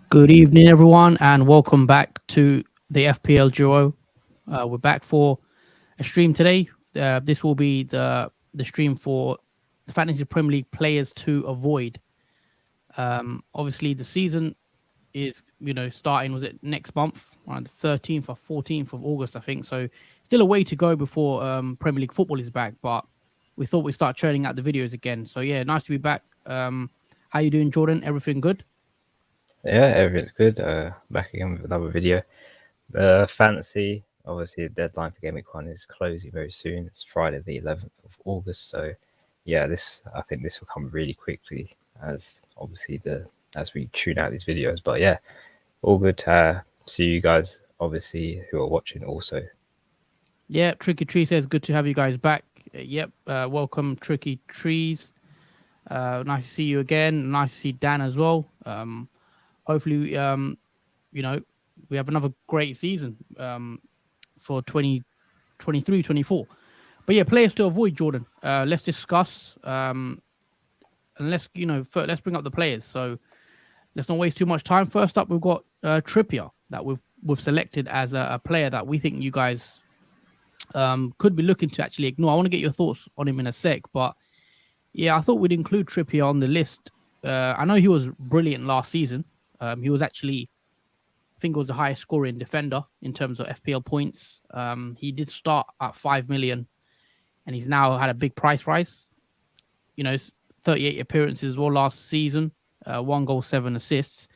Good evening, everyone, and welcome back to the FPL Duo. We're back for a stream today. This will be the stream for the Fantasy Premier League players to avoid. Obviously, the season is starting. Was it next month, around the 13th or 14th of August, I think. So still a way to go before Premier League football is back. But we thought we'd start churning out the videos again. So yeah, nice to be back. How you doing, Jordan? Everything good? Yeah, everything's good. Back again with another video. Fantasy, obviously, the deadline for Game Week 1 is closing very soon. It's Friday, the 11th of August. So, yeah, I think this will come really quickly as we tune out these videos. But yeah, all good. See you guys, obviously, who are watching also. Yeah, Tricky Tree says good to have you guys back. Yep, welcome, Tricky Trees. Nice to see you again. Nice to see Dan as well. Hopefully, we have another great season for 2023-24. But yeah, players to avoid, Jordan. Let's discuss and let's bring up the players. So let's not waste too much time. First up, we've got Trippier that we've selected as a player that we think you guys could be looking to actually ignore. I want to get your thoughts on him in a sec, but yeah, I thought we'd include Trippier on the list. I know he was brilliant last season. He was actually, I think, was the highest scoring defender in terms of FPL points. He did start at 5 million, and he's now had a big price rise. 38 appearances as well last season, 1 goal, 7 assists.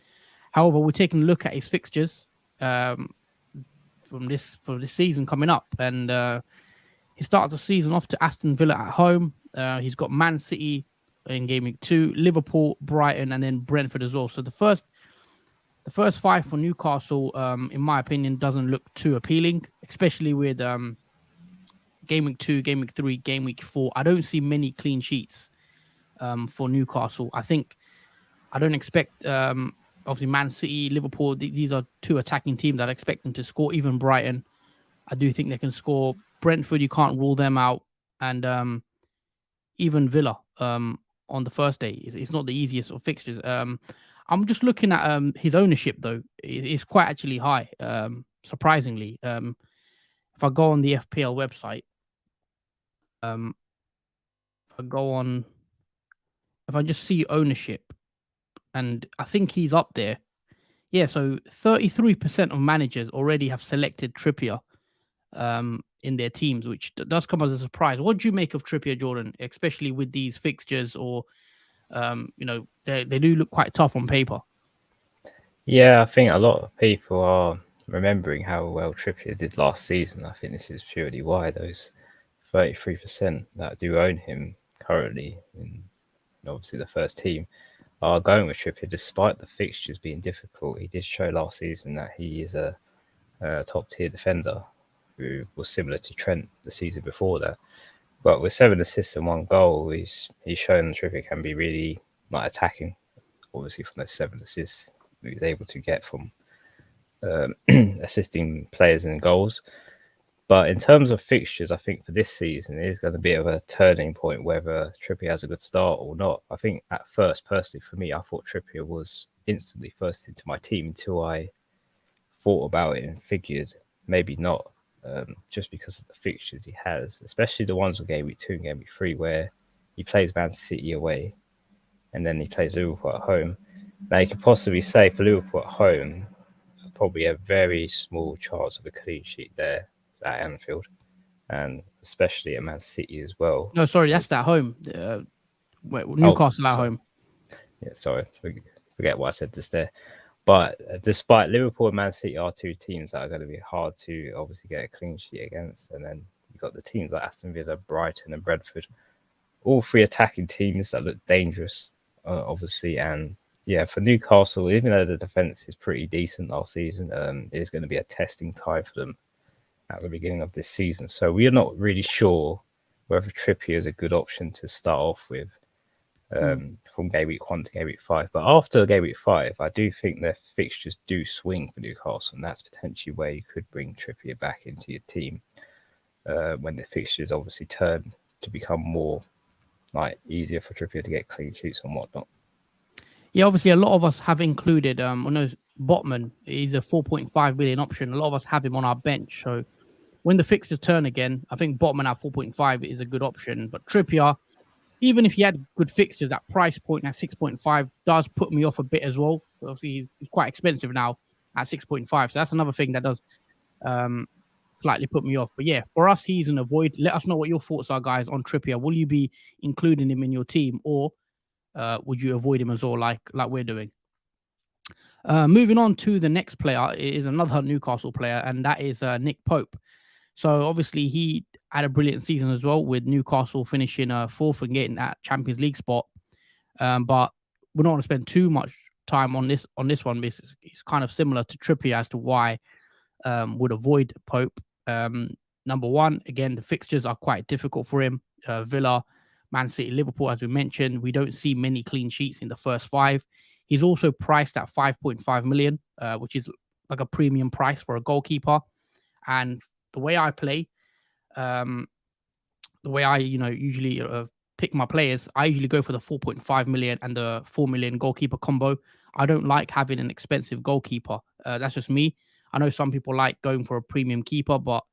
However, we're taking a look at his fixtures for this season coming up, and he started the season off to Aston Villa at home. He's got Man City in Game Week 2, Liverpool, Brighton, and then Brentford as well. So the first 5 for Newcastle, in my opinion, doesn't look too appealing, especially with Game Week 2, Game Week 3, Game Week 4. I don't see many clean sheets for Newcastle. I don't expect, obviously, Man City, Liverpool, these are 2 attacking teams that I expect them to score. Even Brighton, I do think they can score. Brentford, you can't rule them out. And even Villa on the first day, it's not the easiest of fixtures. I'm just looking at his ownership, though. It's quite actually high, surprisingly. If I go on the FPL website, if I just see ownership, and I think he's up there. Yeah, so 33% of managers already have selected Trippier in their teams, which does come as a surprise. What do you make of Trippier, Jordan, especially with these fixtures? Or they do look quite tough on paper. Yeah, I think a lot of people are remembering how well Trippier did last season. I think this is purely why those 33% that do own him currently in obviously the first team are going with Trippier despite the fixtures being difficult. He did show last season that he is a top tier defender who was similar to Trent the season before that. But with 7 assists and 1 goal, he's shown that Trippier can be really attacking. Obviously, from those 7 assists, he was able to get from assisting players in goals. But in terms of fixtures, I think for this season, it is going to be a bit of a turning point whether Trippier has a good start or not. I think at first, personally, for me, I thought Trippier was instantly first into my team until I thought about it and figured maybe not, just because of the fixtures he has, especially the ones with Game Week 2 and Game Week 3, where he plays Man City away and then he plays Liverpool at home. Now, you could possibly say for Liverpool at home, probably a very small chance of a clean sheet there at Anfield, and especially at Man City as well. No, sorry, that's at home. Newcastle at home. Yeah, sorry, forget what I said just there. But despite Liverpool and Man City are 2 teams that are going to be hard to obviously get a clean sheet against, and then you've got the teams like Aston Villa, Brighton, and Brentford, all 3 attacking teams that look dangerous, obviously. And yeah, for Newcastle, even though the defense is pretty decent last season, it is going to be a testing time for them at the beginning of this season. So we are not really sure whether Trippier is a good option to start off with from Game Week 1 to Game Week 5. But after Game Week 5, I do think their fixtures do swing for Newcastle, and that's potentially where you could bring Trippier back into your team when the fixtures obviously turn to become more like easier for Trippier to get clean sheets and whatnot. Yeah, obviously a lot of us have included. I know Botman is a 4.5 million option. A lot of us have him on our bench. So when the fixtures turn again, I think Botman at 4.5 is a good option. But Trippier, even if he had good fixtures, that price point at 6.5 does put me off a bit as well. Obviously, he's quite expensive now at 6.5. So that's another thing that does slightly put me off. But yeah, for us, he's an avoid. Let us know what your thoughts are, guys, on Trippier. Will you be including him in your team, or would you avoid him as well, like we're doing? Moving on to the next player is another Newcastle player, and that is Nick Pope. So obviously he had a brilliant season as well, with Newcastle finishing fourth and getting that Champions League spot. But we don't want to spend too much time on this one. Because it's kind of similar to Trippier as to why would avoid Pope. Number one, again, the fixtures are quite difficult for him. Villa, Man City, Liverpool, as we mentioned, we don't see many clean sheets in the first five. He's also priced at 5.5 million, which is like a premium price for a goalkeeper. And the way I play, the way I usually pick my players, I usually go for the 4.5 million and the 4 million goalkeeper combo. I don't like having an expensive goalkeeper. That's just me. I know some people like going for a premium keeper, but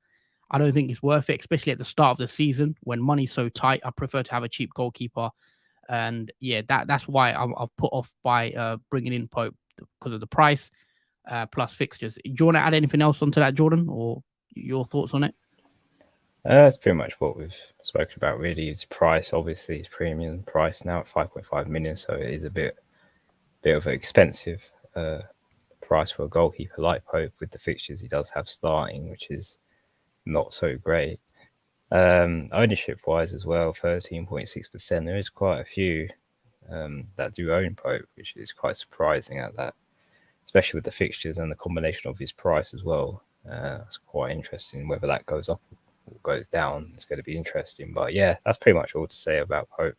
I don't think it's worth it, especially at the start of the season when money's so tight. I prefer to have a cheap goalkeeper. And yeah, that's why I'm put off by bringing in Pope, because of the price plus fixtures. Do you want to add anything else onto that, Jordan, or your thoughts on it? That's pretty much what we've spoken about, really. His price, obviously, his premium price now at 5.5 million, so it is a bit of an expensive price for a goalkeeper like Pope. With the fixtures he does have starting, which is not so great. Ownership wise as well, 13.6%. There is quite a few that do own Pope, which is quite surprising at that, especially with the fixtures and the combination of his price as well. It's quite interesting. Whether that goes up or goes down, it's going to be interesting. But yeah, that's pretty much all to say about Pope.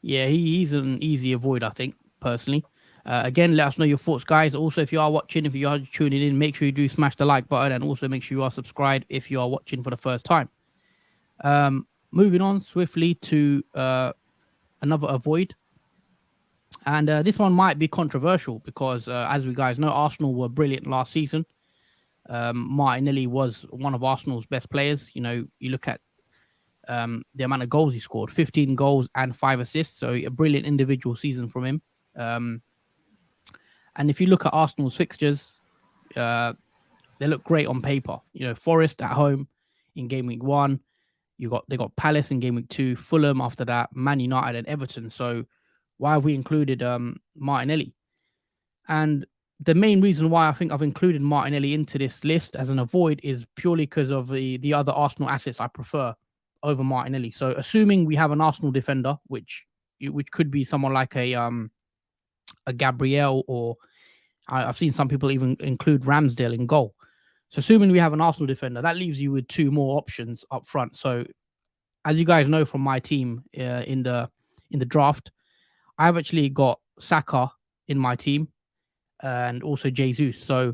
Yeah, he's an easy avoid, I think, personally. Again, let us know your thoughts, guys. Also, if you are watching, if you are tuning in, make sure you do smash the like button, and also make sure you are subscribed if you are watching for the first time. Moving on swiftly to another avoid. And this one might be controversial because, as we guys know, Arsenal were brilliant last season. Martinelli was one of Arsenal's best players. You look at the amount of goals he scored, 15 goals and 5 assists. So a brilliant individual season from him. And if you look at Arsenal's fixtures, they look great on paper. Forest at home in game week 1. They got Palace in game week 2, Fulham after that, Man United and Everton. So why have we included Martinelli? And the main reason why I think I've included Martinelli into this list as an avoid is purely because of the other Arsenal assets I prefer over Martinelli. So assuming we have an Arsenal defender, which could be someone like a Gabriel, or I've seen some people even include Ramsdale in goal. So assuming we have an Arsenal defender, that leaves you with 2 more options up front. So as you guys know from my team in the draft, I've actually got Saka in my team and also Jesus. So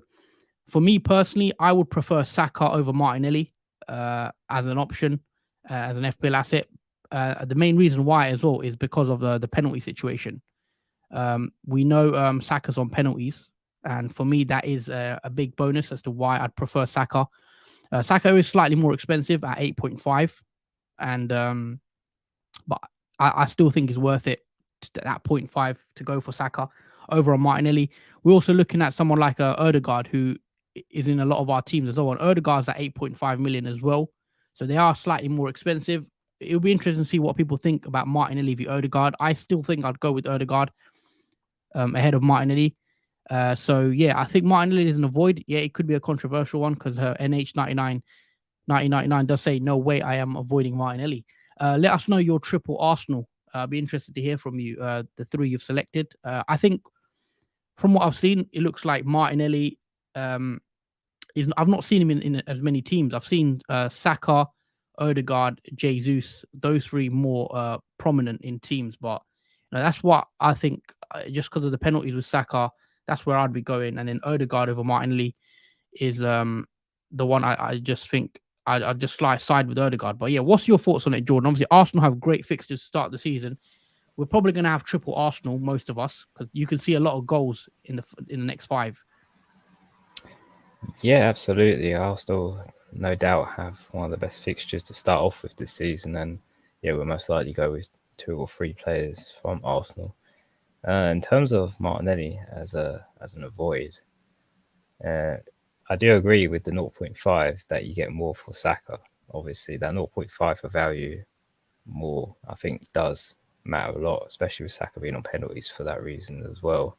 for me personally, I would prefer Saka over Martinelli as an option, as an FPL asset. The main reason why as well is because of the penalty situation. We know Saka's on penalties, and for me that is a big bonus as to why I'd prefer Saka. Saka is slightly more expensive at 8.5, and but I still think it's worth it at 0.5 to go for Saka over on Martinelli. We're also looking at someone like Ødegaard, who is in a lot of our teams as well, and Ødegaard's at 8.5 million as well, so they are slightly more expensive. It'll be interesting to see what people think about Martinelli v Ødegaard. I still think I'd go with Ødegaard ahead of Martinelli. So yeah, I think Martinelli is an avoid. Yeah, it could be a controversial one because her NH99 does say no way I am avoiding Martinelli. Let us know your triple Arsenal. I'll be interested to hear from you. The 3 you've selected. I think from what I've seen, it looks like Martinelli I've not seen him in as many teams. I've seen Saka, Ødegaard, Jesus, those 3 more prominent in teams. But that's what I think. Just because of the penalties with Saka, that's where I'd be going. And then Ødegaard over Martinelli is the one I just think I'd just side with Odegaard. But yeah, what's your thoughts on it, Jordan? Obviously, Arsenal have great fixtures to start the season. We're probably going to have triple Arsenal, most of us, because you can see a lot of goals in the next 5. Yeah, absolutely. Arsenal, no doubt, have one of the best fixtures to start off with this season, and yeah, we'll most likely go with 2 or 3 players from Arsenal. In terms of Martinelli as an avoid, I do agree with the 0.5 that you get more for Saka. Obviously, that 0.5 for value more, I think, does matter a lot, especially with Saka being on penalties for that reason as well.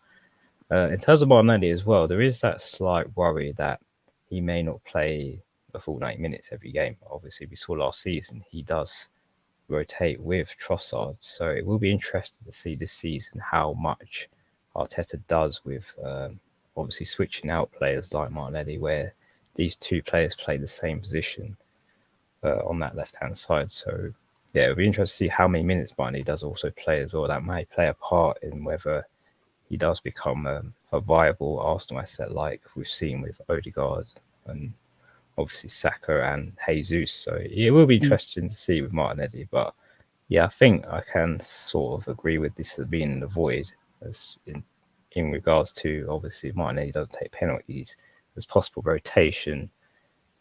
In terms of Martinelli as well, there is that slight worry that he may not play a full 90 minutes every game. Obviously, we saw last season he does rotate with Trossard, so it will be interesting to see this season how much Arteta does with obviously switching out players like Martinelli, where these 2 players play the same position on that left-hand side. So yeah, it'll be interesting to see how many minutes Martinelli does also play as well. That may play a part in whether he does become a viable Arsenal asset, like we've seen with Odegaard and obviously Saka and Jesus. So it will be interesting to see with Martinelli. But yeah, I think I can sort of agree with this as being the void, as in regards to obviously Martinelli doesn't take penalties. There's possible rotation,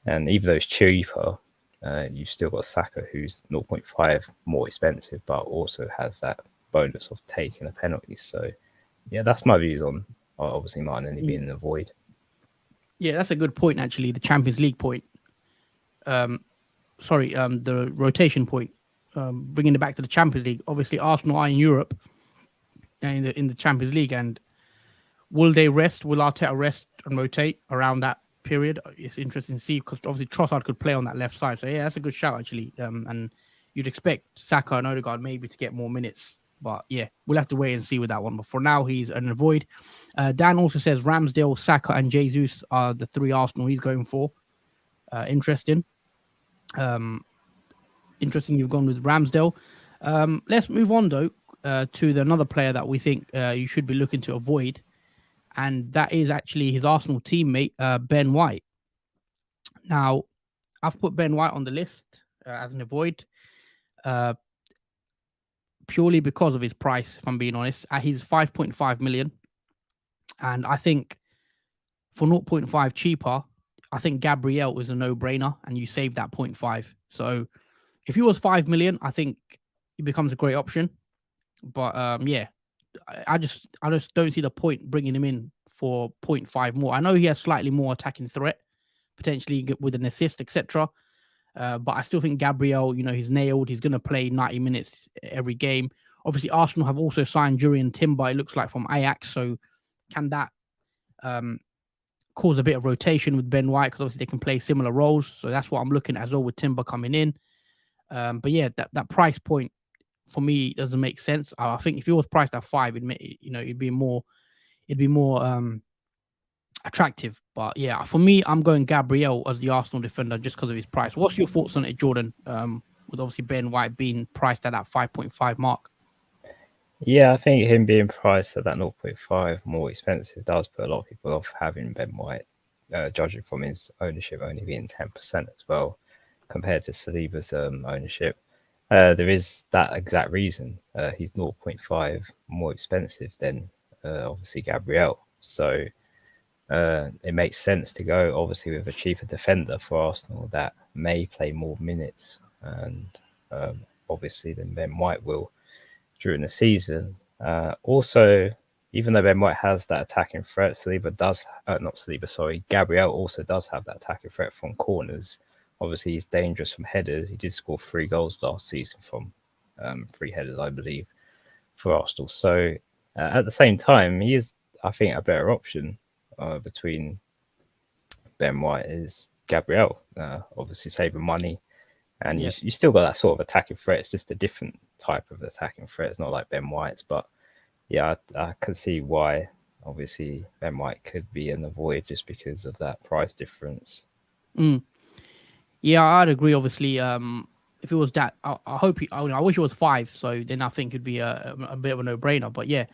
and even though it's cheaper, you've still got Saka, who's 0.5 more expensive, but also has that bonus of taking a penalty. So yeah, that's my views on obviously Martinelli being the void. Yeah, that's a good point, actually. The Champions League point. The rotation point. Bringing it back to the Champions League. Obviously, Arsenal are in Europe, in the Champions League, and will they rest? Will Arteta rest and rotate around that period? It's interesting to see, because obviously Trossard could play on that left side. So yeah, that's a good shout, actually. And you'd expect Saka and Odegaard maybe to get more minutes. But yeah, we'll have to wait and see with that one. But for now, he's an avoid. Dan also says Ramsdale, Saka, and Jesus are the 3 Arsenal he's going for. Interesting. Interesting you've gone with Ramsdale. Let's move on, though, to another player that we think you should be looking to avoid. And that is actually his Arsenal teammate, Ben White. Now, I've put Ben White on the list as an avoid. Purely because of his price, if I'm being honest. He's 5.5 million. And I think for 0.5 cheaper, I think Gabriel is a no-brainer, and you save that 0.5. So if he was 5 million, I think he becomes a great option. But yeah, I just don't see the point bringing him in for 0.5 more. I know he has slightly more attacking threat, potentially with an assist, etc. But I still think Gabriel, he's nailed. He's going to play 90 minutes every game. Obviously, Arsenal have also signed Jurriën Timber, it looks like, from Ajax. So can that cause a bit of rotation with Ben White? Because obviously they can play similar roles. So that's what I'm looking at as well with Timber coming in. But yeah, that price point for me doesn't make sense. I think if he was priced at 5, it'd be more attractive. But yeah, for me, I'm going Gabriel as the Arsenal defender just because of his price. What's your thoughts on it, Jordan? With obviously Ben White being priced at that 5.5 mark. Yeah, I think him being priced at that 0.5 more expensive does put a lot of people off having Ben White, judging from his ownership only being 10% as well, compared to Saliba's ownership. There is that exact reason. He's 0.5 more expensive than obviously Gabriel. So it makes sense to go obviously with a cheaper defender for Arsenal that may play more minutes, and obviously than Ben White will during the season. Also, even though Ben White has that attacking threat, Gabriel also does have that attacking threat from corners. Obviously, he's dangerous from headers. He did score 3 goals last season from 3 headers, I believe, for Arsenal. So at the same time, he is, I think, a better option between Ben White is Gabriel. Obviously, saving money. And you still got that sort of attacking threat. It's just a different type of attacking threat. It's not like Ben White's. But yeah, I can see why, obviously, Ben White could be an avoid just because of that price difference. Yeah, I'd agree. Obviously, if it was that, I hope I wish it was 5. So then I think it'd be a bit of a no-brainer. But yeah,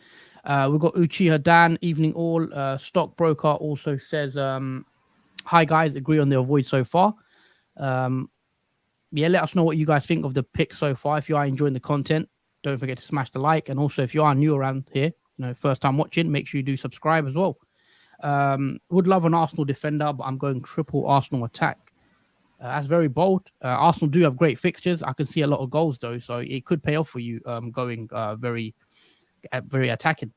we've got Uchiha Dan, evening all. Stockbroker also says, hi guys, agree on the avoid so far. Yeah, let us know what you guys think of the picks so far. If you are enjoying the content, don't forget to smash the like. And also, if you are new around here, first time watching, make sure you do subscribe as well. Would love an Arsenal defender, but I'm going triple Arsenal attack. That's very bold. Arsenal do have great fixtures. I can see a lot of goals though, so it could pay off for you going very attacking.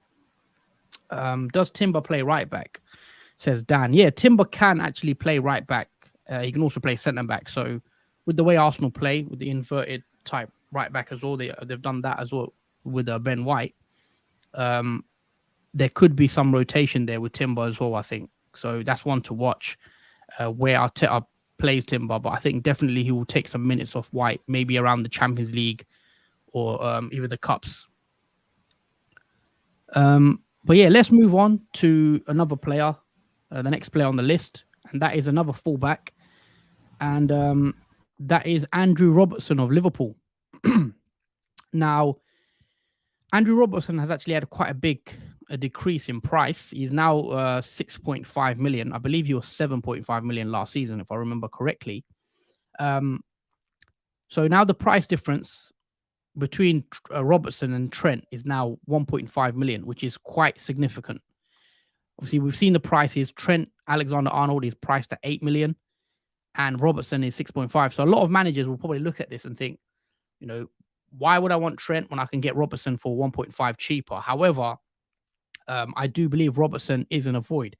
Does Timber play right back? Says Dan. Yeah, Timber can actually play right back. He can also play centre back. So with the way Arsenal play, with the inverted type right back as well, they've done that as well with Ben White. There could be some rotation there with Timber as well, I think. So that's one to watch where Arteta plays Timber. But I think definitely he will take some minutes off White, maybe around the Champions League or even the Cups. But yeah, let's move on to another player, the next player on the list, and that is another fullback, and that is Andrew Robertson of Liverpool. Now, Andrew Robertson has actually had quite a decrease in price. He's now 6.5 million. I believe he was 7.5 million last season, if I remember correctly. So now the price difference between Robertson and Trent is now 1.5 million, which is quite significant. Obviously, we've seen the prices. Trent Alexander-Arnold is priced at 8 million and Robertson is 6.5. So a lot of managers will probably look at this and think, why would I want Trent when I can get Robertson for 1.5 cheaper? However, I do believe Robertson is an avoid.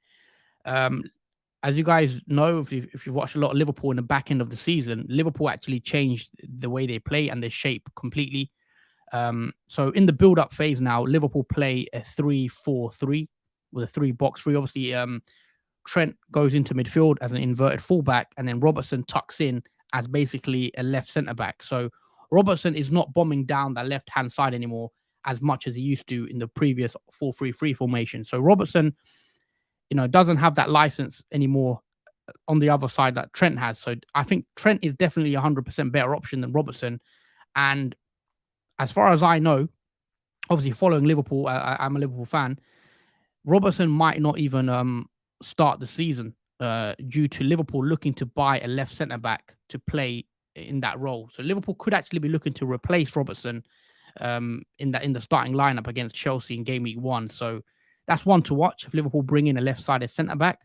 As you guys know, if you've watched a lot of Liverpool in the back end of the season, Liverpool actually changed the way they play and their shape completely. So in the build-up phase now, Liverpool play a 3-4-3 with a 3-box-3. Obviously, Trent goes into midfield as an inverted fullback, and then Robertson tucks in as basically a left centre-back. So Robertson is not bombing down that left-hand side anymore as much as he used to in the previous 4-3-3 formation. So Robertson, doesn't have that license anymore on the other side that Trent has. So I think Trent is definitely 100% better option than Robertson. And as far as I know, obviously following Liverpool, I'm a Liverpool fan. Robertson might not even start the season due to Liverpool looking to buy a left centre back to play in that role. So Liverpool could actually be looking to replace Robertson in the starting lineup against Chelsea in game week 1. So that's one to watch if Liverpool bring in a left-sided centre back.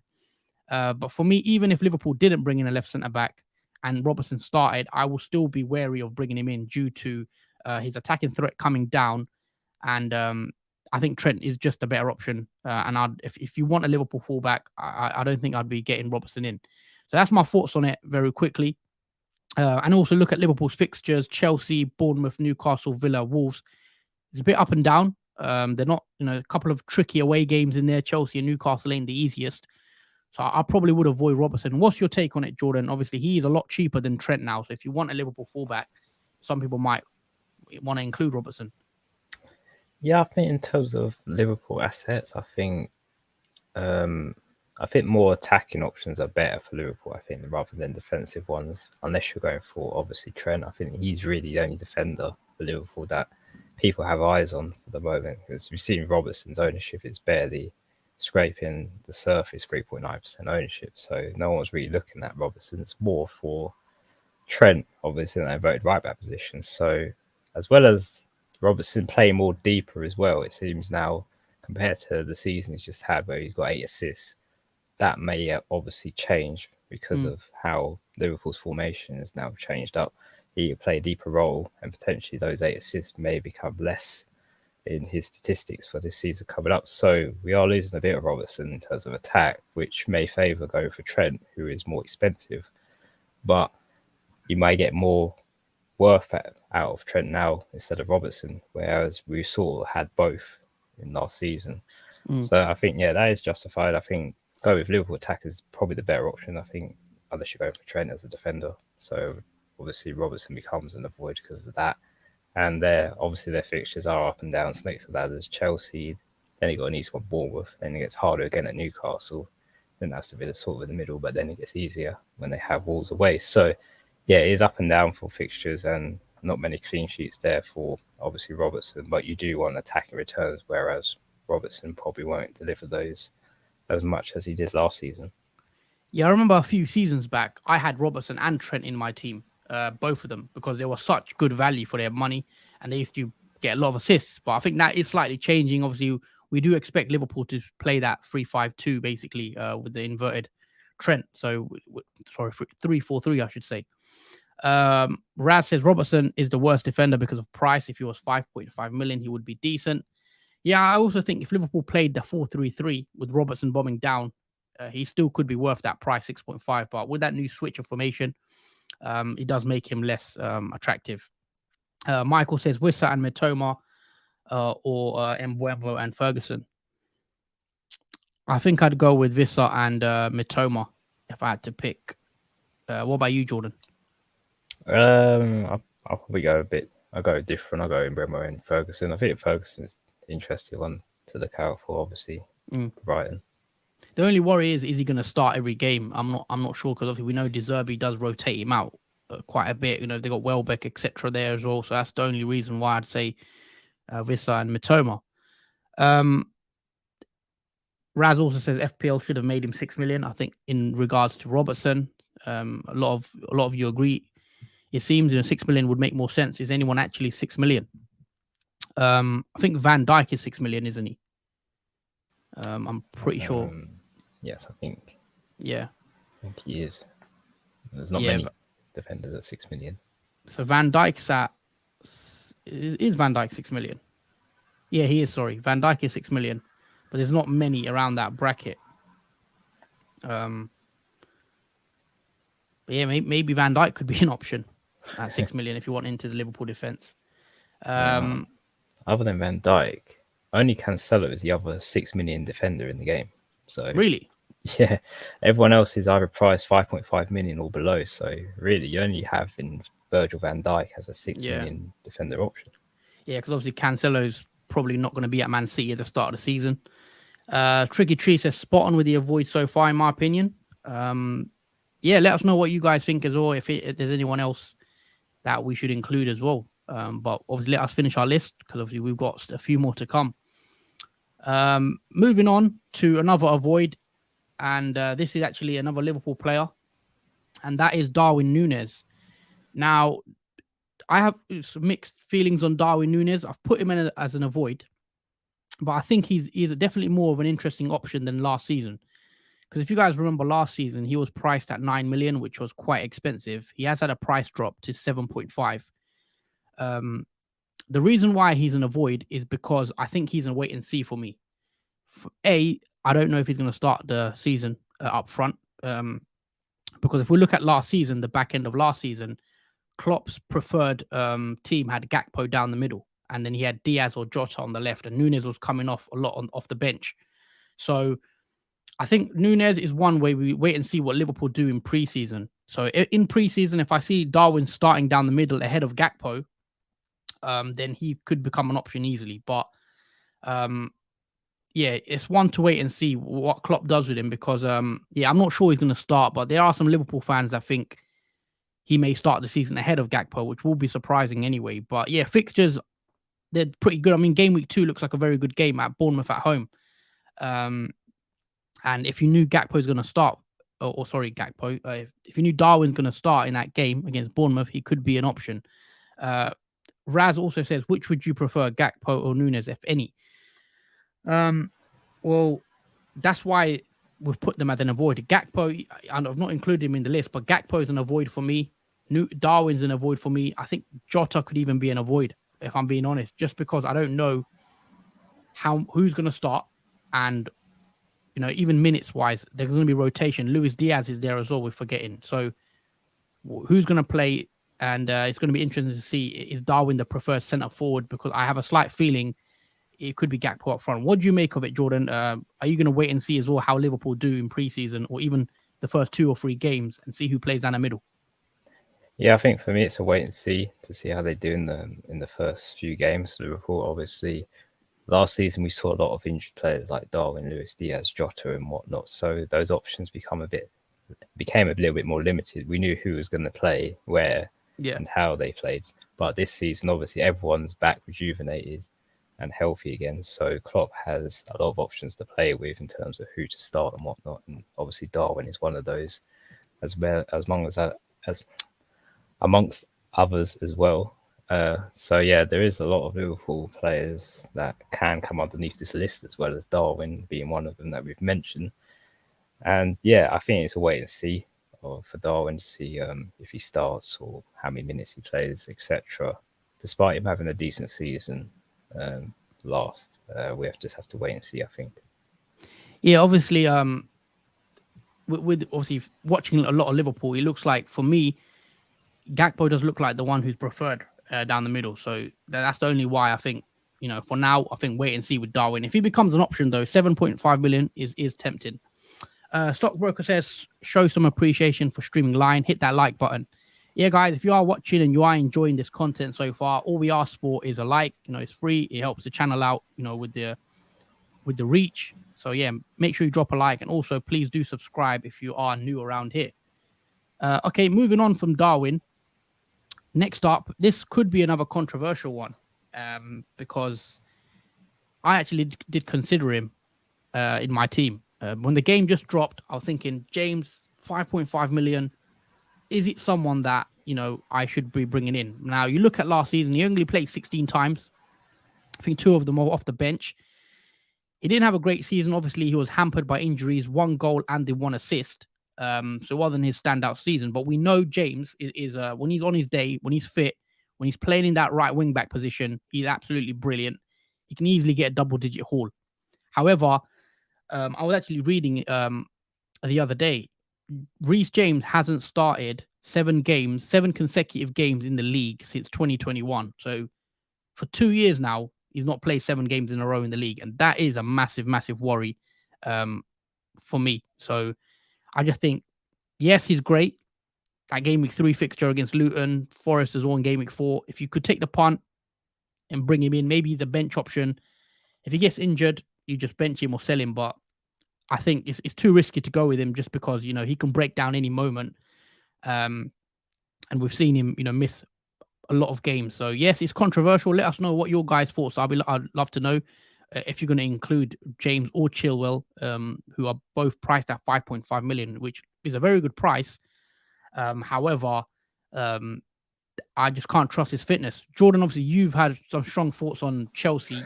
But for me, even if Liverpool didn't bring in a left centre back and Robertson started, I will still be wary of bringing him in due to his attacking threat coming down. And I think Trent is just a better option. And if you want a Liverpool fullback, I don't think I'd be getting Robertson in. So that's my thoughts on it very quickly. And also look at Liverpool's fixtures: Chelsea, Bournemouth, Newcastle, Villa, Wolves. It's a bit up and down. They're not, a couple of tricky away games in there. Chelsea and Newcastle ain't the easiest. So I probably would avoid Robertson. What's your take on it, Jordan? Obviously, he's a lot cheaper than Trent now. So if you want a Liverpool fullback, some people might want to include Robertson. Yeah, I think in terms of Liverpool assets, I think more attacking options are better for Liverpool, I think, rather than defensive ones, unless you're going for, obviously, Trent. I think he's really the only defender for Liverpool that people have eyes on for the moment, because we've seen Robertson's ownership is barely scraping the surface, 3.9% ownership. So no one's really looking at Robertson. It's more for Trent, obviously, in that voted right back position. So as well as Robertson playing more deeper as well, it seems now, compared to the season he's just had where he's got 8 assists, that may obviously change because of how Liverpool's formation has now changed up. He play a deeper role, and potentially those 8 assists may become less in his statistics for this season coming up. So we are losing a bit of Robertson in terms of attack, which may favour going for Trent, who is more expensive. But you might get more worth out of Trent now instead of Robertson, whereas we had both in last season. So I think, that is justified. I think go with Liverpool attack is probably the better option, I think, unless you're going for Trent as a defender. So obviously Robertson becomes an avoid because of that. And their fixtures are up and down. So next to that, there's Chelsea. Then you got an East one, Bournemouth. Then it gets harder again at Newcastle. Then that's the bit of sort of in the middle, but then it gets easier when they have Wolves away. So it is up and down for fixtures, and not many clean sheets there for obviously Robertson. But you do want attacking returns, whereas Robertson probably won't deliver those as much as he did last season. Yeah, I remember a few seasons back, I had Robertson and Trent in my team, both of them, because they were such good value for their money, and they used to get a lot of assists. But I think that is slightly changing. Obviously, we do expect Liverpool to play that 3-5-2 basically, with the inverted Trent. So, sorry, 3-4-3, I should say. Raz says Robertson is the worst defender because of price. If he was 5.5 million, he would be decent. Yeah, I also think if Liverpool played the 4-3-3 with Robertson bombing down, he still could be worth that price, 6.5. But with that new switch of formation, it does make him less attractive. Michael says Wissa and Mitoma, or Mbeumo and Ferguson. I think I'd go with Wissa and Mitoma if I had to pick. What about you, Jordan? I'll probably go a bit. I'll go different. I'll go in Bremo and Ferguson. I think Ferguson's the interesting one to look out for, obviously. Brighton. The only worry is he going to start every game? I'm not sure, because obviously we know De Zerbi does rotate him out quite a bit. You know, they got Welbeck, etc. there as well. So that's the only reason why I'd say Wissa and Mitoma. Raz also says FPL should have made him 6 million. I think in regards to Robertson, a lot of you agree. It seems 6 million would make more sense. Is anyone actually 6 million? I think Van Dijk is 6 million, isn't he? I'm pretty sure. Yes, I think. Yeah. I think he is. There's not many defenders at 6 million. So Van Dijk's at... Is Van Dijk 6 million? Yeah, he is, sorry. Van Dijk is 6 million. But there's not many around that bracket. But yeah, maybe Van Dijk could be an option at 6 million if you want into the Liverpool defence. Other than Van Dijk, only Cancelo is the other 6 million defender in the game. So really? Yeah, everyone else is either priced 5.5 million or below. So really, you only have in Virgil van Dijk as a 6 million defender option. Yeah, because obviously Cancelo's probably not going to be at Man City at the start of the season. Tricky Tree says spot on with the avoid so far, in my opinion. Let us know what you guys think as well, if there's anyone else that we should include as well. But obviously, let us finish our list, because obviously we've got a few more to come. Moving on to another avoid, and this is actually another Liverpool player, and that is Darwin Nunes. Now, I have some mixed feelings on Darwin Nunes. I've put him in as an avoid, but I think he's definitely more of an interesting option than last season. Because if you guys remember last season, he was priced at 9 million, which was quite expensive. He has had a price drop to 7.5. The reason why he's an avoid is because I think he's a wait and see for me. I don't know if he's going to start the season up front. Because if we look at last season, the back end of last season, Klopp's preferred team had Gakpo down the middle, and then he had Diaz or Jota on the left, and Nunes was coming off a lot off the bench. So I think Nunes is one way we wait and see what Liverpool do in pre-season. So in pre-season, if I see Darwin starting down the middle ahead of Gakpo, then he could become an option easily. But it's one to wait and see what Klopp does with him, because I'm not sure he's going to start, but there are some Liverpool fans that think he may start the season ahead of Gakpo, which will be surprising anyway. But yeah, fixtures, they're pretty good. I mean, game week 2 looks like a very good game at Bournemouth at home. And if you knew Gakpo's going to start, Gakpo, if you knew Darwin's going to start in that game against Bournemouth, he could be an option. Raz also says, which would you prefer, Gakpo or Nunes, if any? Well, that's why we've put them as an avoid. Gakpo, and I've not included him in the list, but Gakpo is an avoid for me. Darwin's an avoid for me. I think Jota could even be an avoid, if I'm being honest, just because I don't know who's going to start, and even minutes wise, there's going to be rotation. Luis Diaz is there as well, we're forgetting. So who's going to play? And it's going to be interesting to see, is Darwin the preferred centre forward? Because I have a slight feeling it could be Gakpo up front. What do you make of it, Jordan? Are you going to wait and see as well how Liverpool do in pre-season, or even the first 2 or 3 games, and see who plays down the middle? Yeah, I think for me it's a wait and see to see how they do in the first few games. Liverpool, obviously, last season we saw a lot of injured players like Darwin, Luis Diaz, Jota, and whatnot. So those options became a little bit more limited. We knew who was going to play where and how they played. But this season, obviously, everyone's back rejuvenated. and healthy again. So Klopp has a lot of options to play with in terms of who to start and whatnot. And obviously Darwin is one of those, as well as amongst others as well. So yeah, there is a lot of Liverpool players that can come underneath this list, as well as Darwin being one of them that we've mentioned. And yeah, I think it's a wait and see for Darwin to see if he starts or how many minutes he plays, etc. Despite him having a decent season last, we just have to wait and see, I think. Yeah, obviously, with obviously watching a lot of Liverpool, it looks like for me, Gakpo does look like the one who's preferred down the middle. So that's the only why I think, for now, I think wait and see with Darwin. If he becomes an option, though, 7.5 million is tempting. Stockbroker says, show some appreciation for streaming line. Hit that like button. Yeah, guys, if you are watching and you are enjoying this content so far, all we ask for is a like. It's free. It helps the channel out, with the reach. So yeah, make sure you drop a like, and also please do subscribe if you are new around here. Okay, moving on from Darwin. Next up, this could be another controversial one, because I actually did consider him in my team. When the game just dropped, I was thinking, James, 5.5 million. Is it someone that, I should be bringing in? Now, you look at last season, he only played 16 times. I think 2 of them were off the bench. He didn't have a great season. Obviously, he was hampered by injuries, 1 goal and the 1 assist. So it wasn't his standout season. But we know James is when he's on his day, when he's fit, when he's playing in that right wing back position, he's absolutely brilliant. He can easily get a double-digit haul. However, I was actually reading the other day, Rhys James hasn't started 7 consecutive games in the league since 2021. So for 2 years now, he's not played 7 games in a row in the league. And that is a massive, massive worry for me. So I just think, yes, he's great. That game week 3 fixture against Luton, Forest is on game week 4. If you could take the punt and bring him in, maybe the bench option. If he gets injured, you just bench him or sell him. But I think it's too risky to go with him just because, he can break down any moment. And we've seen him, miss a lot of games. So yes, it's controversial. Let us know what your guys' thoughts are. I'd love to know if you're going to include James or Chilwell, who are both priced at 5.5 million, which is a very good price. However, I just can't trust his fitness. Jordan, obviously, you've had some strong thoughts on Chelsea.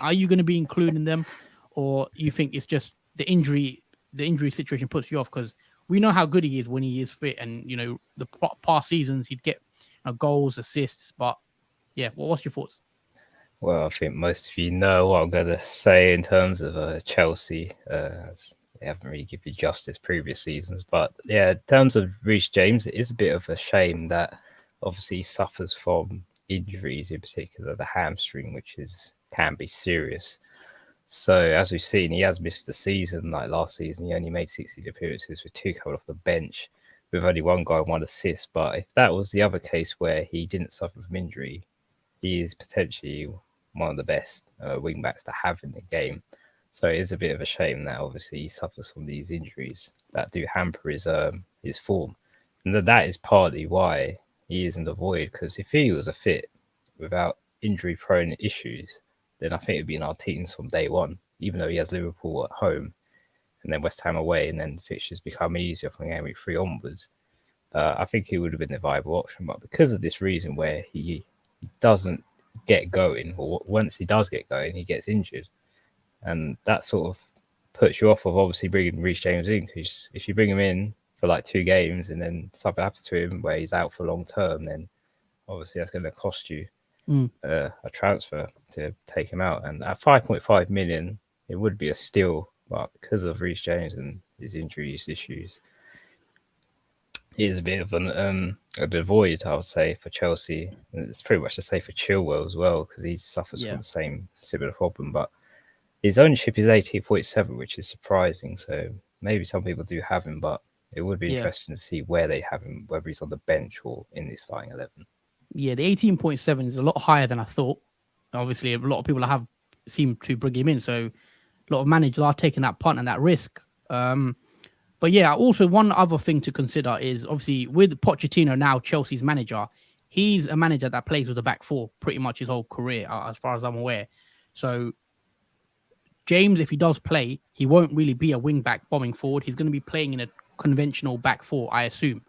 Are you going to be including them, or you think it's just the injury situation puts you off? Because we know how good he is when he is fit, and the past seasons he'd get goals, assists. But yeah, what's your thoughts? Well, I think most of you know what I'm going to say in terms of Chelsea. They haven't really given you justice previous seasons. But yeah, in terms of Rhys James, it is a bit of a shame that obviously he suffers from injuries, in particular the hamstring, which can be serious. So as we've seen, he has missed the season. Like last season, he only made 60 appearances with 2 coming off the bench, with only 1 goal and 1 assist. But if that was the other case where he didn't suffer from injury, he is potentially one of the best wing backs to have in the game. So it is a bit of a shame that obviously he suffers from these injuries that do hamper his form. And that is partly why he is in the void, because if he was a fit without injury-prone issues, then I think it'd be in our teams from day one, even though he has Liverpool at home and then West Ham away, and then the fixtures become easier from game week 3 onwards. I think he would have been a viable option. But because of this reason where he doesn't get going, or once he does get going, he gets injured. And that sort of puts you off of obviously bringing Rhys James in, because if you bring him in for like 2 games and then something happens to him where he's out for long term, then obviously that's going to cost you a transfer to take him out. And at 5.5 million, it would be a steal, but because of Rhys James and his injuries issues, it is a bit of a void, I would say, for Chelsea. And it's pretty much the same for Chilwell as well, because he suffers from the same similar problem. But his ownership is 18.7, which is surprising. So maybe some people do have him, but it would be interesting to see where they have him, whether he's on the bench or in the starting 11. Yeah, the 18.7 is a lot higher than I thought. Obviously, a lot of people seem to bring him in. So a lot of managers are taking that punt and that risk. But yeah, also one other thing to consider is obviously with Pochettino now, Chelsea's manager, he's a manager that plays with the back 4 pretty much his whole career, as far as I'm aware. So James, if he does play, he won't really be a wing back bombing forward. He's going to be playing in a conventional back four, I assume.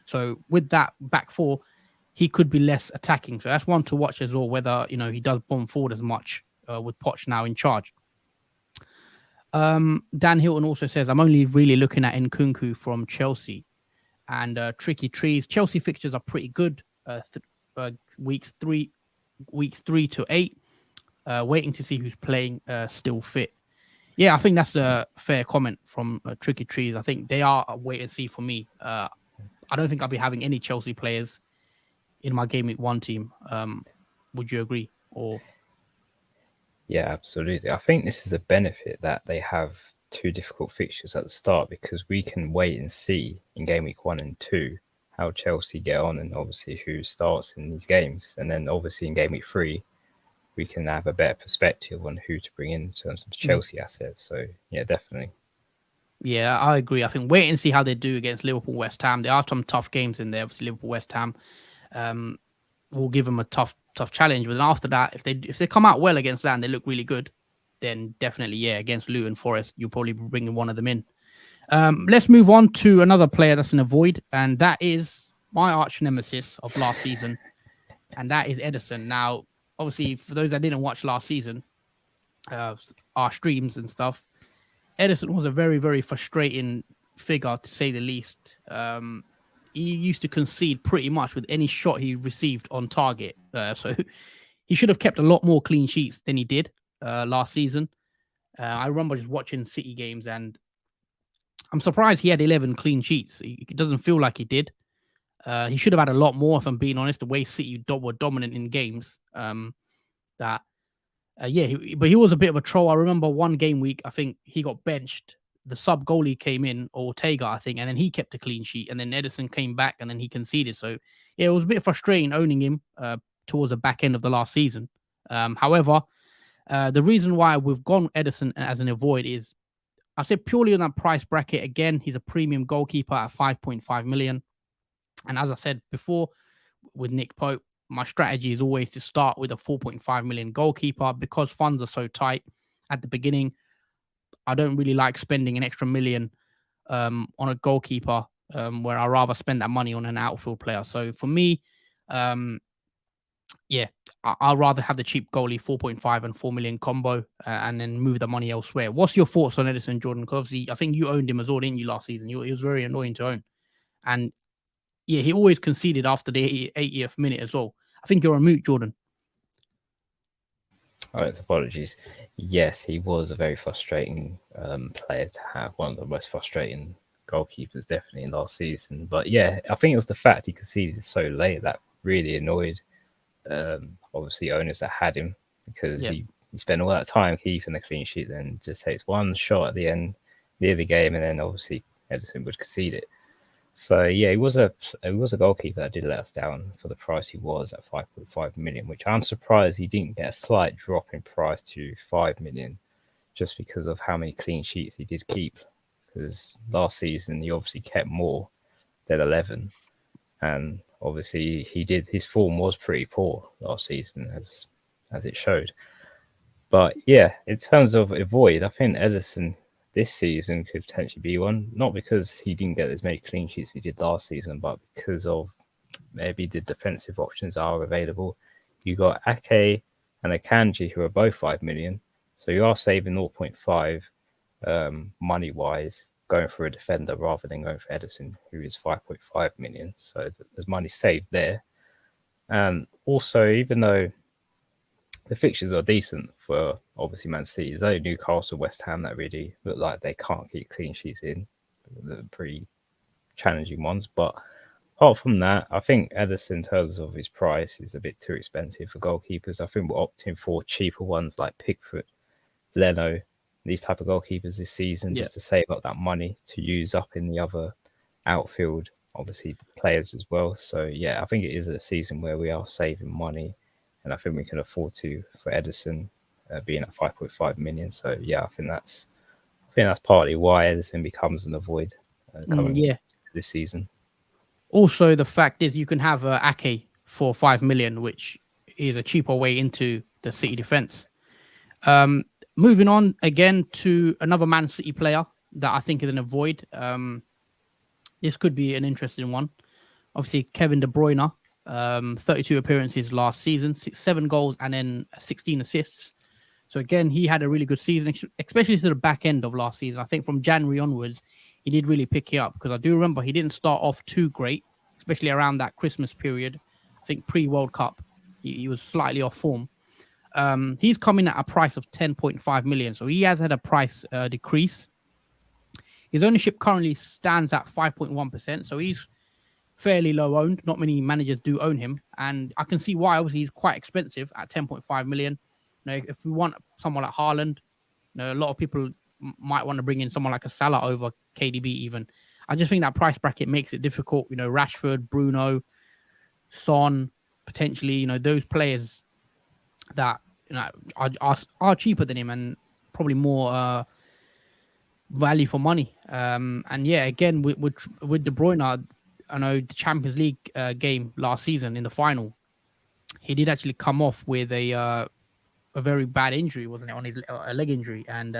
So with that back four, he could be less attacking. So that's one to watch as well, whether he does bomb forward as much with Poch now in charge. Dan Hilton also says, I'm only really looking at Nkunku from Chelsea. And Tricky Trees, Chelsea fixtures are pretty good. Weeks 3 to 8. Waiting to see who's playing still fit. Yeah, I think that's a fair comment from Tricky Trees. I think they are a wait and see for me. I don't think I'll be having any Chelsea players in my Game Week 1 team. Would you agree? Or Yeah, absolutely. I think this is the benefit that they have 2 difficult fixtures at the start, because we can wait and see in Game Week 1 and 2 how Chelsea get on and obviously who starts in these games. And then obviously in Game Week 3, we can have a better perspective on who to bring in terms of Chelsea assets. So, yeah, definitely. Yeah, I agree. I think wait and see how they do against Liverpool, West Ham. There are some tough games in there. Obviously, Liverpool, West Ham will give them a tough challenge. But then after that, if they come out well against that and they look really good, then definitely, yeah, against Luton Forest, you'll probably be bringing one of them in. Let's move on to another player that's in a void, and that is my arch nemesis of last season, and that is Edison. Now, obviously, for those that didn't watch last season, our streams and stuff, Edison was a very, very frustrating figure, to say the least. He used to concede pretty much with any shot he received on target. So he should have kept a lot more clean sheets than he did last season. I remember just watching City games, and I'm surprised he had 11 clean sheets. It doesn't feel like he did. He should have had a lot more, if I'm being honest, the way City were dominant in games. But he was a bit of a troll. I remember one game week, I think he got benched. The sub goalie came in, Ortega, I think, and then he kept a clean sheet. And then Edison came back, and then he conceded. So, yeah, it was a bit frustrating owning him towards the back end of the last season. However, the reason why we've gone Edison as an avoid is, I said purely on that price bracket. Again, he's a premium goalkeeper at 5.5 million. And as I said before with Nick Pope, my strategy is always to start with a 4.5 million goalkeeper, because funds are so tight at the beginning. I don't really like spending an extra million on a goalkeeper, where I'd rather spend that money on an outfield player. So for me, I'd rather have the cheap goalie, 4.5 and 4 million combo, and then move the money elsewhere. What's your thoughts on Edison, Jordan? Because obviously, I think you owned him as well, didn't you, last season? He was very annoying to own. And yeah, he always conceded after the 80th minute as well. I think you're on mute, Jordan. Oh, apologies. Yes, he was a very frustrating player to have. One of the most frustrating goalkeepers, definitely, in last season. But yeah, I think it was the fact he conceded so late that really annoyed, obviously, owners that had him, because he spent all that time keeping the clean sheet, then just takes one shot at the end, near the game, and then obviously Edison would concede it. So yeah, he was a goalkeeper that did let us down for the price he was at 5.5 million, which I'm surprised he didn't get a slight drop in price to 5 million, just because of how many clean sheets he did keep. Because last season he obviously kept more than 11, and obviously his form was pretty poor last season, as it showed. But yeah, in terms of avoid, I think Edison this season could potentially be one, not because he didn't get as many clean sheets he did last season, but because of maybe the defensive options are available. You got Ake and Akanji, who are both 5 million, so you are saving 0.5 money wise going for a defender rather than going for Edison, who is 5.5 million. So there's money saved there. And also, even though the fixtures are decent for obviously Man City, there's only Newcastle, West Ham that really look like they can't keep clean sheets in. They're pretty challenging ones. But apart from that, I think Edison, in terms of his price, is a bit too expensive for goalkeepers. I think we're opting for cheaper ones like Pickford, Leno, these type of goalkeepers this season, just to save up that money to use up in the other outfield, obviously, players as well. So yeah, I think it is a season where we are saving money. And I think we can afford to for Edison being at 5.5 million. So yeah, I think that's partly why Edison becomes an avoid coming this season. Also, the fact is you can have Ake for 5 million, which is a cheaper way into the City defense. Moving on again to another Man City player that I think is an avoid. This could be an interesting one. Obviously, Kevin De Bruyne, 32 appearances last season, 7 goals and then 16 assists. So again, he had a really good season, especially to the back end of last season. I think from January onwards, he did really pick it up because I do remember he didn't start off too great, especially around that Christmas period. I think pre-World Cup, he was slightly off form. He's coming at a price of 10.5 million. So he has had a price decrease. His ownership currently stands at 5.1%. So he's fairly low owned. Not many managers do own him. And I can see why. Obviously, he's quite expensive at 10.5 million. You know, if we want someone like Haaland, you know, a lot of people might want to bring in someone like a Salah over KDB even. I just think that price bracket makes it difficult. You know, Rashford, Bruno, Son, potentially, you know, those players that, you know, are cheaper than him and probably more value for money. And yeah, again, with De Bruyne, I know the Champions League game last season in the final, he did actually come off with a very bad injury, wasn't it, on his leg injury? And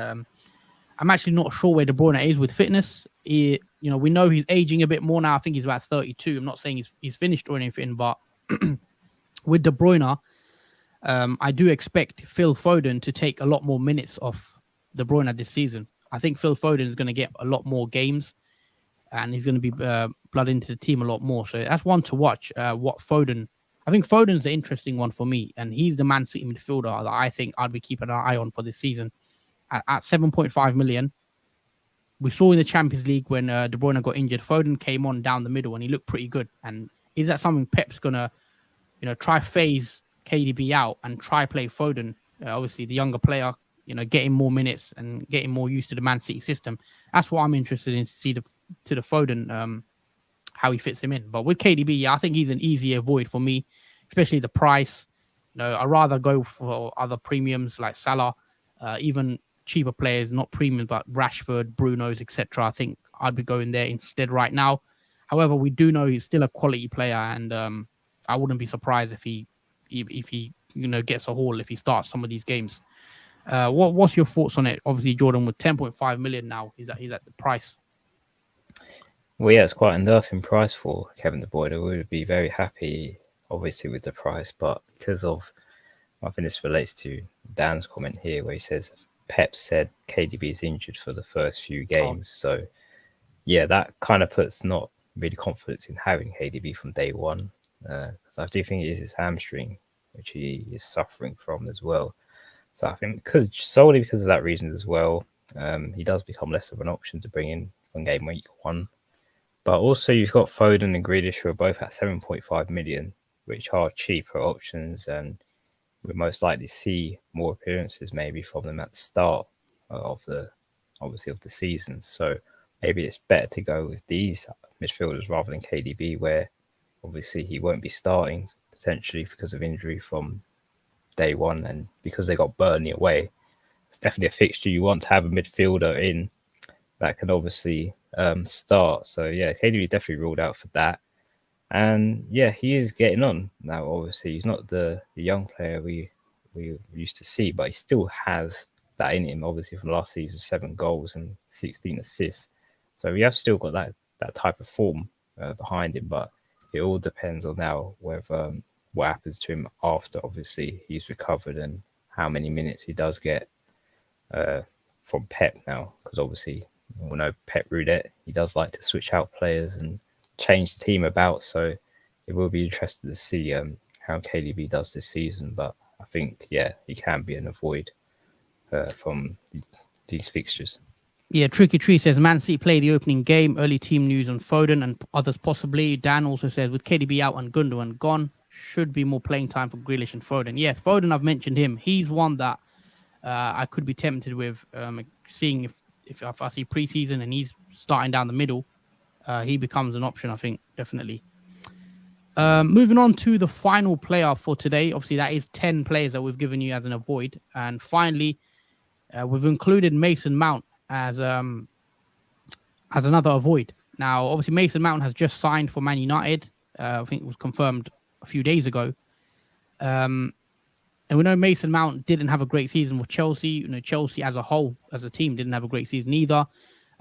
I'm actually not sure where De Bruyne is with fitness. You know, we know he's aging a bit more now. I think he's about 32. I'm not saying he's finished or anything, but with De Bruyne, I do expect Phil Foden to take a lot more minutes off De Bruyne this season. I think Phil Foden is going to get a lot more games, and he's going to be blood into the team a lot more. So that's one to watch. What Foden. I think Foden's the interesting one for me, and he's the Man City midfielder that I think I'd be keeping an eye on for this season. At 7.5 million, we saw in the Champions League when De Bruyne got injured, Foden came on down the middle and he looked pretty good. And is that something Pep's gonna, you know, try phase KDB out and try play Foden? Obviously, the younger player, you know, getting more minutes and getting more used to the Man City system. That's what I'm interested in to see the Foden. How he fits him in. But with KDB, yeah, I think he's an easy avoid for me, especially the price. You know, I'd rather go for other premiums like Salah, even cheaper players, not premium, but Rashford, Bruno's, etc. I think I'd be going there instead right now. However, we do know he's still a quality player, and I wouldn't be surprised if he you know, gets a haul if he starts some of these games. What's your thoughts on it? Obviously, Jordan, with 10.5 million now, he's at the price. Well, yeah, it's quite enough in price for Kevin De Bruyne. We would be very happy, obviously, with the price, but because of, I think this relates to Dan's comment here, where he says Pep said KDB is injured for the first few games. So, yeah, that kind of puts not really confidence in having KDB from day one. Because I do think it is his hamstring, which he is suffering from as well. So I think solely because of that reason as well, he does become less of an option to bring in from game week 1. But also you've got Foden and Grealish, who are both at 7.5 million, which are cheaper options, and we'll most likely see more appearances maybe from them at the start of the season. So maybe it's better to go with these midfielders rather than KDB, where obviously he won't be starting potentially because of injury from day one, and because they got Burnley away. It's definitely a fixture you want to have a midfielder in that can obviously start. So yeah, KDB definitely ruled out for that. And yeah, he is getting on now. Obviously, he's not the young player we used to see, but he still has that in him. Obviously, from last season, 7 goals and 16 assists. So we have still got that type of form behind him. But it all depends on now whether what happens to him after obviously he's recovered and how many minutes he does get from Pep now, because obviously we know Pep Roulette, he does like to switch out players and change the team about. So it will be interesting to see how KDB does this season. But I think, yeah, he can be an avoid from these fixtures. Yeah, Tricky Tree says Man City play the opening game. Early team news on Foden and others possibly. Dan also says with KDB out and Gundogan gone, should be more playing time for Grealish and Foden. Yeah, Foden, I've mentioned him. He's one that I could be tempted with seeing if I see preseason and he's starting down the middle, he becomes an option, I think, definitely. Moving on to the final player for today. Obviously, that is 10 players that we've given you as an avoid. And finally, we've included Mason Mount as another avoid. Now, obviously, Mason Mount has just signed for Man United. I think it was confirmed a few days ago. And we know Mason Mount didn't have a great season with Chelsea. Chelsea as a whole, as a team, didn't have a great season either.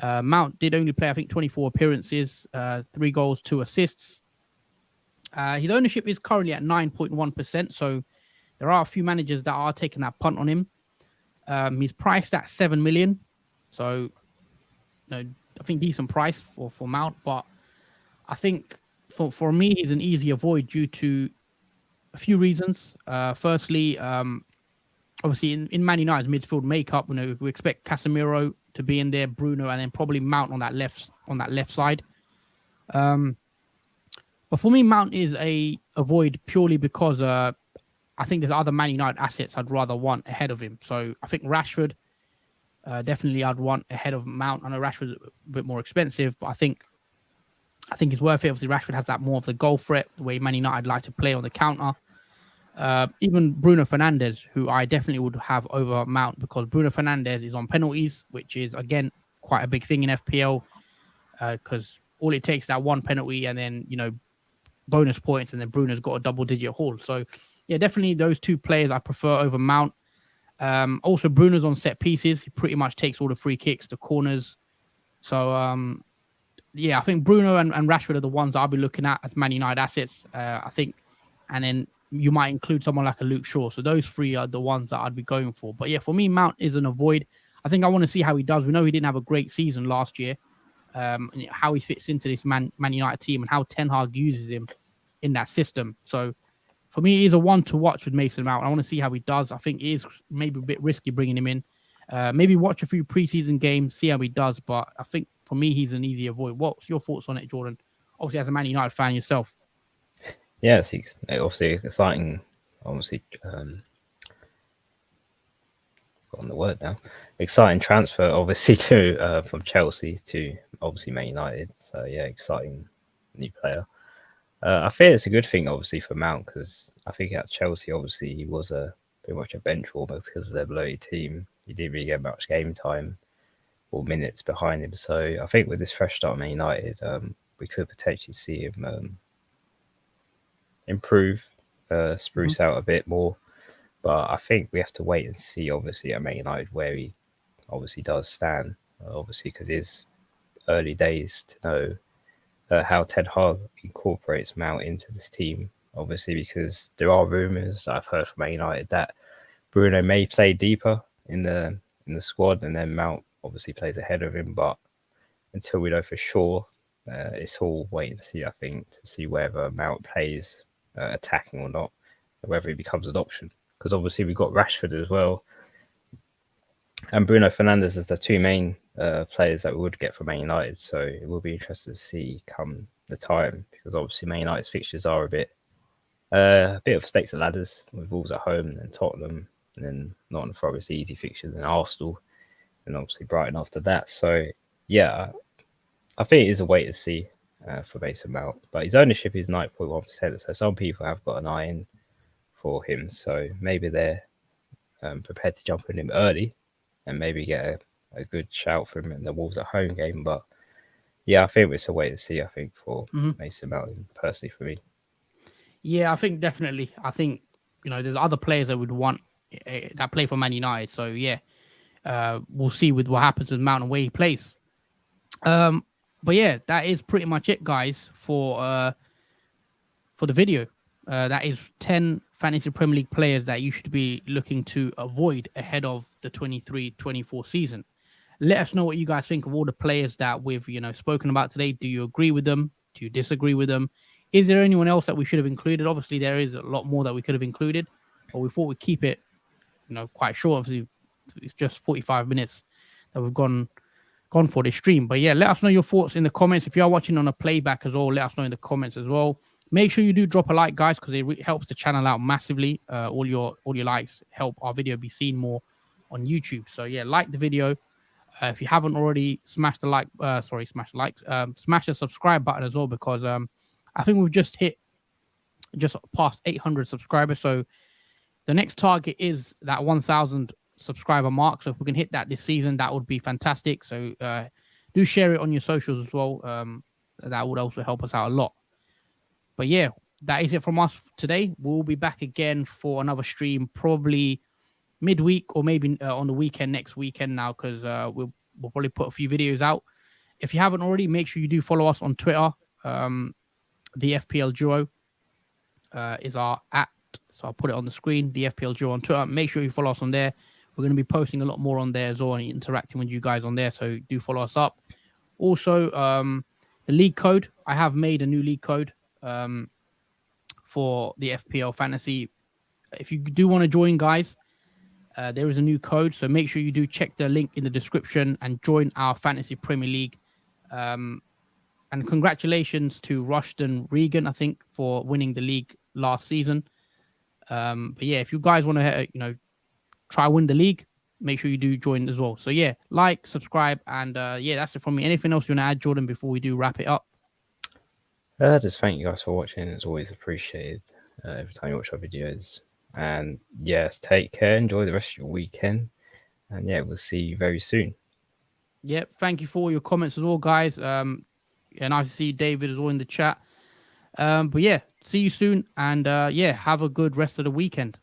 Mount did only play, I think, 24 appearances, 3 goals, 2 assists. His ownership is currently at 9.1%. So there are a few managers that are taking that punt on him. He's priced at 7 million. So I think decent price for Mount. But I think for me, he's an easy avoid due to a few reasons. Firstly, obviously in Man United's midfield makeup, we expect Casemiro to be in there, Bruno, and then probably Mount on that left side. But for me, Mount is a avoid purely because I think there's other Man United assets I'd rather want ahead of him. So I think Rashford, definitely I'd want ahead of Mount. I know Rashford's a bit more expensive, but I think it's worth it. Obviously, Rashford has that more of the goal threat, the way Man United like to play on the counter. Even Bruno Fernandes, who I definitely would have over Mount, because Bruno Fernandes is on penalties, which is, again, quite a big thing in FPL, because all it takes is that one penalty and then, bonus points, and then Bruno's got a double-digit haul. So, yeah, definitely those two players I prefer over Mount. Also, Bruno's on set pieces. He pretty much takes all the free kicks, the corners. So, yeah, I think Bruno and Rashford are the ones I'll be looking at as Man United assets, I think. And then you might include someone like a Luke Shaw. So those 3 are the ones that I'd be going for. But yeah, for me, Mount is an avoid. I think I want to see how he does. We know he didn't have a great season last year. And how he fits into this Man United team and how Ten Hag uses him in that system. So for me, he's a one to watch with Mason Mount. I want to see how he does. I think it is maybe a bit risky bringing him in. Maybe watch a few preseason games, see how he does. But I think for me, he's an easy avoid. What's your thoughts on it, Jordan? Obviously, as a Man United fan yourself. Yeah, it's obviously exciting. Obviously, on the word now. Exciting transfer, obviously, to from Chelsea to obviously Man United. So yeah, exciting new player. I think it's a good thing, obviously, for Mount, because I think at Chelsea, obviously, he was pretty much a bench warmer because of their bloated team. He didn't really get much game time or minutes behind him. So I think with this fresh start at Man United, we could potentially see him improve, spruce out a bit more. But I think we have to wait and see, obviously, at Man United where he obviously does stand. Obviously, because it's early days to know how Ten Hag incorporates Mount into this team. Obviously, because there are rumours I've heard from Man United that Bruno may play deeper in the squad, and then Mount obviously plays ahead of him. But until we know for sure, it's all wait and see. I think to see whether Mount plays attacking or not, or whether he becomes an option. Because obviously we've got Rashford as well, and Bruno Fernandes as the 2 main players that we would get from Man United. So it will be interesting to see come the time, because obviously Man United's fixtures are a bit of stakes and ladders, with Wolves at home and then Tottenham, and then Nottingham Forest easy fixtures, and Arsenal, and obviously Brighton after that. So yeah, I think it is a wait to see for Mason Mount, but his ownership is 9.1%. So some people have got an eye in for him. So maybe they're prepared to jump on him early and maybe get a good shout from him in the Wolves at home game. But yeah, I think it's a wait to see, I think, for Mason Mount, personally, for me. Yeah, I think definitely. I think, there's other players that would want that play for Man United. So yeah, we'll see with what happens with Mount and where he plays. But yeah, that is pretty much it, guys, for the video. That is 10 fantasy Premier League players that you should be looking to avoid ahead of the 23-24 season. Let us know what you guys think of all the players that we've spoken about today. Do you agree with them? Do you disagree with them? Is there anyone else that we should have included? Obviously, there is a lot more that we could have included, but we thought we'd keep it quite short. Obviously, it's just 45 minutes that we've gone for this stream. But yeah, let us know your thoughts in the comments. If you are watching on a playback as well, let us know in the comments as well. Make sure you do drop a like, guys, because it helps the channel out massively. All your likes help our video be seen more on YouTube. So yeah, like the video. If you haven't already, smash the subscribe button as well, because I think we've just past 800 subscribers. So the next target is that 1,000 subscriber mark. So if we can hit that this season, that would be fantastic. So do share it on your socials as well. That would also help us out a lot. But yeah, that is it from us today. We'll be back again for another stream, probably midweek or maybe on the weekend, next weekend now, because we'll probably put a few videos out. If you haven't already, make sure you do follow us on Twitter. The FPL Duo is our @ so I'll put it on the screen, the FPL Duo on Twitter. Make sure you follow us on there. We're going to be posting a lot more on there as well and interacting with you guys on there, so do follow us up. Also, the league code, I have made a new league code for the FPL Fantasy. If you do want to join, guys, there is a new code, so make sure you do check the link in the description and join our Fantasy Premier League. And congratulations to Rushton Regan, I think, for winning the league last season. But yeah, if you guys want to, try win the league, make sure you do join as well. So yeah, like, subscribe, and yeah, that's it from me. Anything else you want to add, Jordan, before we do wrap it up? Just thank you guys for watching. It's always appreciated every time you watch our videos. And yes, take care. Enjoy the rest of your weekend. And yeah, we'll see you very soon. Yep. Thank you for all your comments as well, guys. Yeah, nice to see David as well in the chat. But yeah, see you soon. And yeah, have a good rest of the weekend.